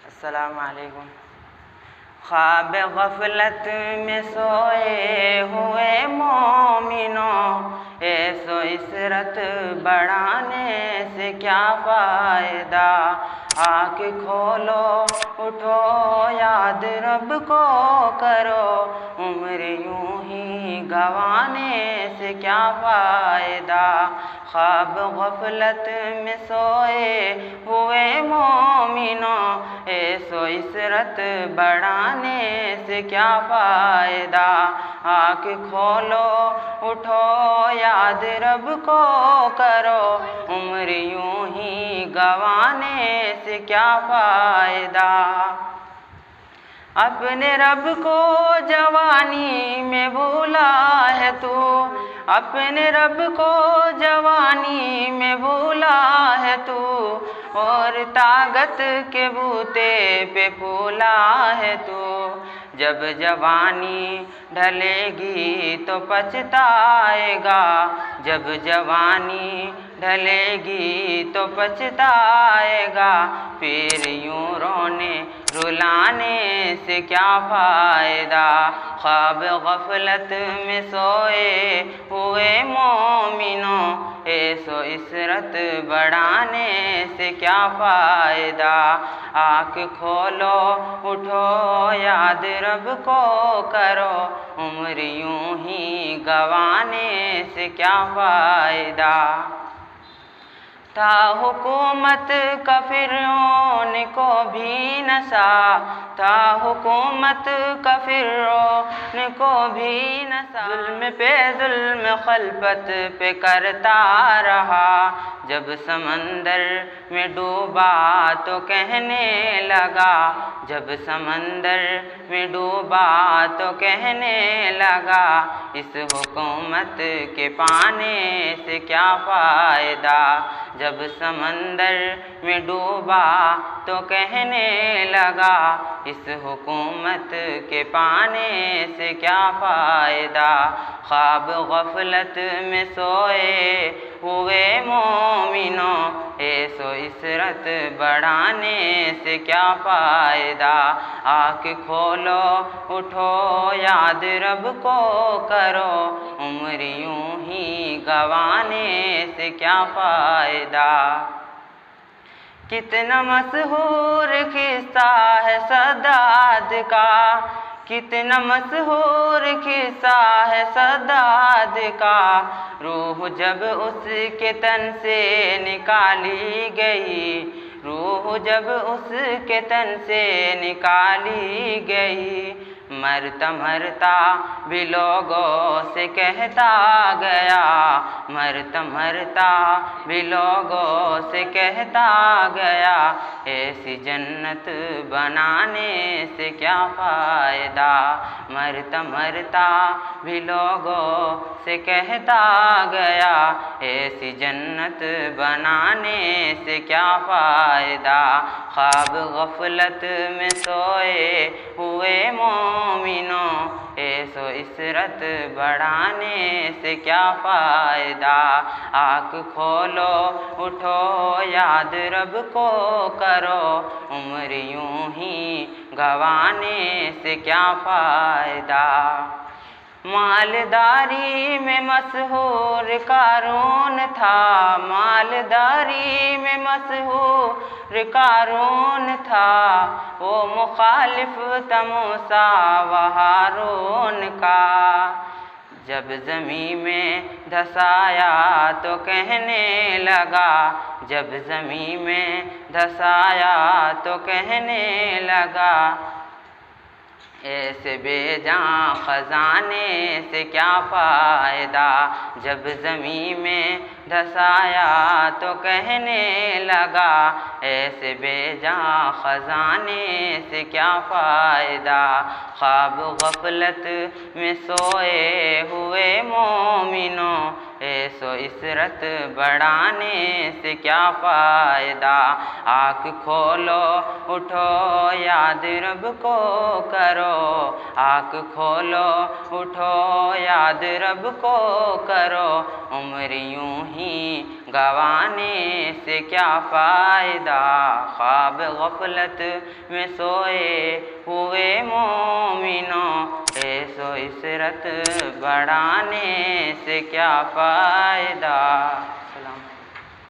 अस्सलाम वालेकुम। ख्वाब गफलत में सोए हुए मोमिनों, ऐसो इसरत बढ़ाने से क्या फ़ायदा। आँख खोलो उठो याद रब को करो, उम्र यूं ही गंवाने से क्या फ़ायदा। ख्वाब गफलत में सोए हुए मोमिनों, ऐसो इसरत बढ़ाने से क्या फ़ायदा। आँख खोलो उठो याद रब को करो, उम्र यूं ही गंवाने से क्या फ़ायदा। अपने रब को जवानी में भूला है तू, अपने रब को जवानी में भूला है तू, और ताकत के बूते पे फूला है तू। जब जवानी ढलेगी तो पछताएगा, जब जवानी ढलेगी तो पछताएगा। फिर यूं रोने रुलाने से क्या फ़ायदा। ख्वाब गफलत में सोए हुए मोमिनों, ऐसो इसरत बढ़ाने से क्या फ़ायदा। आँख खोलो उठो याद रब को करो, उम्र यूं ही गंवाने से क्या फ़ायदा। था हुकूमत का फिरौन को भी नशा, था हुकूमत का फिरौन को भी नशा। जुल्म पे जुल्म खलबत पे करता रहा, जब समंदर में डूबा तो कहने लगा, जब समंदर में डूबा तो कहने लगा। इस हुकूमत के पाने से क्या फ़ायदा। जब समंदर में डूबा तो कहने लगा, इस हुकूमत के पाने से क्या फ़ायदा। ख्वाब गफलत में सोए हुए मोमिनों, ऐसो इसरत बढ़ाने से क्या फ़ायदा। आँख खोलो उठो याद रब को करो, उम्र यूं ही गंवाने से क्या फ़ायदा। कितना मशहूर किस्सा है सदाद का, कितना मशहूर किस्सा है सदाद का। रूह जब उसके तन से निकाली गई, रूह जब उसके तन से निकाली गई। मरता मरता भी लोगों से कहता गया, मरता मरता भी लोगों से कहता गया। ऐसी जन्नत बनाने से क्या फ़ायदा। मरता मरता भी लोगों से कहता गया, ऐसी जन्नत बनाने से क्या फ़ायदा। ख्वाब गफलत में सोए हुए मोमिनों, ऐसो इसरत बढ़ाने से क्या फ़ायदा। आँख खोलो उठो याद रब को करो, उम्र यूं ही गंवाने से क्या फ़ायदा। मालदारी में मशहूर कारून था, मालदारी में मशहूर कारून था। वो मुखालिफ था मूसा व हारून का। जब ज़मीं में धसाया तो कहने लगा, जब ज़मीं में धसाया तो कहने लगा। ऐसे बेजां ख़जाने से क्या फ़ायदा। जब ज़मीं में धसाया तो कहने लगा, ऐसे बेजां ख़जाने से क्या फ़ायदा। ख्वाब गफलत में सोए हुए मोमिनों, ऐसो इसरत बढ़ाने से क्या फ़ायदा। आँख खोलो उठो याद रब को करो, आँख खोलो उठो याद रब को करो, उम्र यूं ही गंवाने से क्या फ़ायदा। ख्वाब गफलत में सोए हुए मोमिनो, ऐसो इसरत बढ़ाने से क्या फ़ायदा।